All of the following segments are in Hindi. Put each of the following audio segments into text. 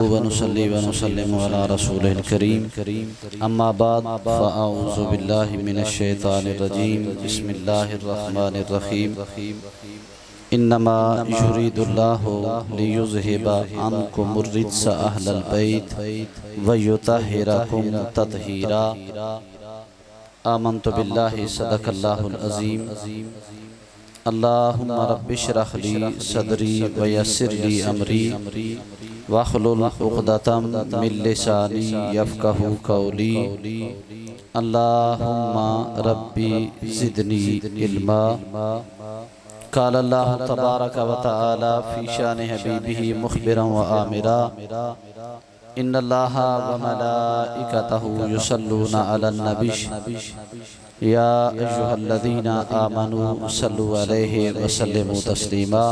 वनुसल्ली वनुसल्लिमु अला रसूलिल करीम अम्मा बाद फ़अऊज़ु बिल्लाहि मिनश शैतानिर रजीम बिस्मिल्लाहिर रहमानिर रहीम इन्नमा युरीदुल्लाहु लियुज़हिबा अन्कुमुर रिज्स अहलल बैत व युतहिरकुम तत्हीरा। आमन्तु बिल्लाहि सदक़ल्लाहुल अज़ीम। अल्लाहुम्मा रब्बिश्रह ली सदरी व यस्सिर ली अमरी वहलुल उक़दतम मिन लिसानी यफ़क़हू क़ौली। अल्लाहुम्मा रब्बी ज़िदनी इल्मा। क़ाल अल्लाहु तबारक व तआला फ़ी शानि हबीबिही मुख़बिरन व आमिरा इन्नल्लाहा व मलाइकतहू युसल्लूना अलन नबी या अय्युहल्लज़ीना आमनू सल्लु अलैहि व सल्लिमू तस्लीमा।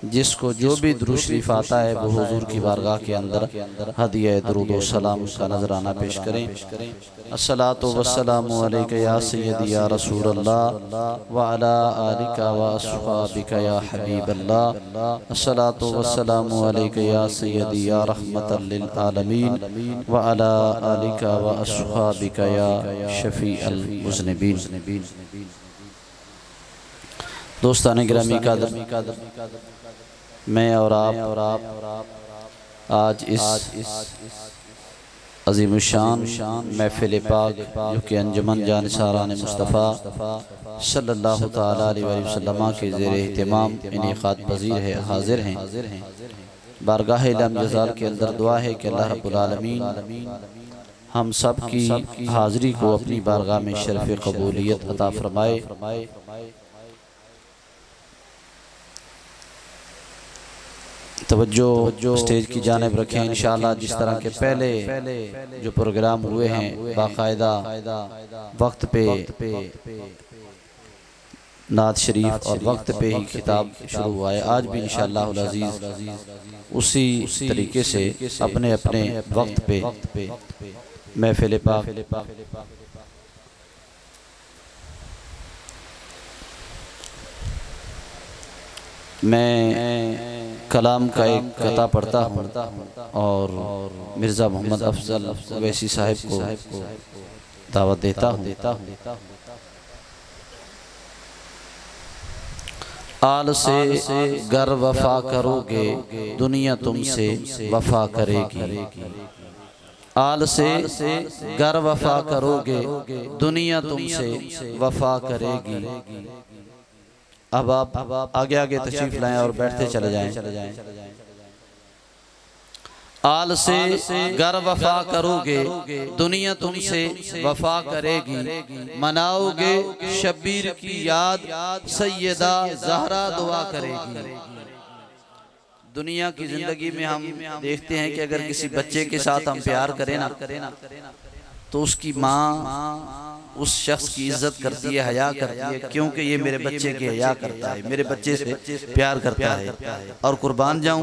जिसको जो भी दुरूद शरीफ आता है वो हुजूर की बारगाह के अंदर हदिया दुरूद व सलाम का नजराना पेश करें। अस्सलातु वस्सलामु अलैका या सय्यदी या रसूलल्लाह व अला आलिका व अस्हाबिका या हबीबल्लाह। अस्सलातु वस्सलामु अलैका या सय्यदी या रहमतल लिल आलमीन व अला आलिका व अस्हाबिका या शफीअल मुज़निबीन। दोस्तान गिरामी कादर, मैं और आप आज इस अज़ीमुशान महफ़िल पाक जो कि अंजुमन जानिसारान मुस्तफ़ा सल्लल्लाहु तआला अलैहि वसल्लम के ज़ेर एहतिमाम इनेक़ाद पज़ीर है, हाज़िर हैं। बारगाह इल्म जज़ाल के अंदर दुआ है कि अल्लाह रब्बुल आलमीन हम सब की हाज़िरी को अपनी बारगाह में शरफ़ क़बूलियत अता फ़रमाए। तवज्जो स्टेज की जानिब रखें इंशाअल्लाह। जिस तरह के पहले जो प्रोग्राम हुए हैं बाकायदा वक्त पे नात शरीफ और वक्त पे ही खिताब शुरू हुआ है। आज भी इंशाअल्लाह अज़ीज़ उसी तरीके से अपने अपने वक्त पे महफ़िल पाक मैं कलाम का एक कता पढ़ता हूँ और मिर्ज़ा मोहम्मद अफजल वैसी साहिब को दावत देता हूँ। आल से गर वफा करोगे दुनिया तुमसे वफा करेगी। आल से गर वफा करोगे दुनिया तुमसे वफा करेगी। अब आप आगे आगे तशरीफ लाएं और बैठते चले जाएं। आल से गर वफा करोगे दुनिया तुमसे वफा करेगी। मनाओगे शब्बीर की याद सैयदा ज़हरा दुआ करेगी। दुनिया की जिंदगी में हम देखते हैं कि अगर किसी बच्चे के साथ हम प्यार करें ना तो उसकी माँ उस शख्स की इज्जत करती है, हया करती है, क्योंकि ये मेरे बच्चे की हया करता है, मेरे बच्चे से प्यार करता है। और कुर्बान जाऊं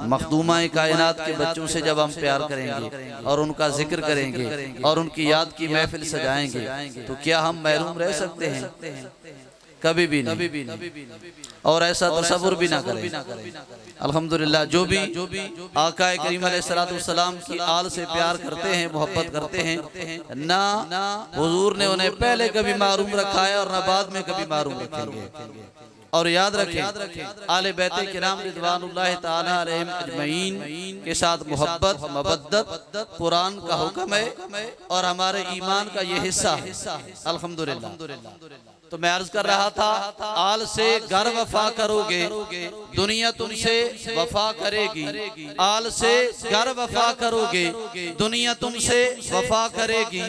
मखदूमा कायनात के बच्चों से जब हम प्यार करेंगे और उनका जिक्र करेंगे और उनकी याद की महफिल सजाएंगे तो क्या हम महरूम रह सकते हैं? कभी भी नहीं। और ऐसा तसव्वुर भी ना करें। अल्हम्दुलिल्लाह जो भी आका करीम अलैहिस्सलातु वस्सलाम की आल से प्यार करते हैं, मोहब्बत करते हैं, ना हुजूर ने उन्हें पहले कभी मारूम रखा है और ना बाद में कभी मारूम रखेंगे। और याद रखें आले बैते किराम रिज़वानुल्लाह ताला अलैहिम अजमईन के साथ मोहब्बत मवद्दत कुरान का हुक्म है और हमारे ईमान का ये हिस्सा है। अल्हम्दुलिल्लाह। तो मैं अर्ज कर रहा था, आल से गर वफा करोगे दुनिया तुमसे वफा करेगी। आल से गर वफा करोगे दुनिया तुमसे वफा करेगी।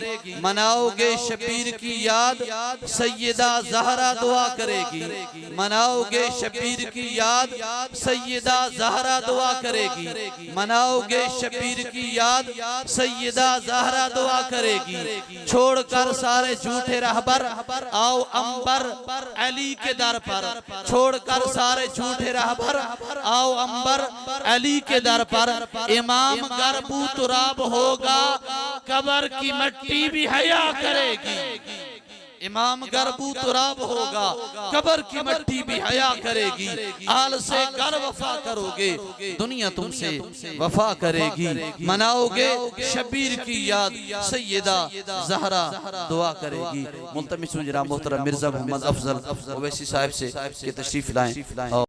मनाओगे शबीर की याद सैयदा ज़हरा दुआ करेगी। मनाओगे शबीर की याद सैयदा ज़हरा दुआ करेगी। मनाओगे शबीर की याद सैयदा ज़हरा दुआ करेगी। छोड़कर सारे झूठे रहबर आओ अंबर अली के दर पर। छोड़कर सारे झूठे रहबर आओ अंबर अली के दर पर। इमाम गरबू तुराब होगा कबर की मिट्टी भी हया करेगी। इमाम गरबू तुराब होगा, कब्र की मिट्टी भी हया करेगी। आल से गर वफा करोगे, दुनिया तुमसे वफा करेगी। मनाओगे शबीर की याद, सैयदा ज़हरा दुआ करेगी। मुल्तमिस जनाब मोहतरम मिर्जा मोहम्मद अफजल ओवैसी साहब से कि तशरीफ लाएं।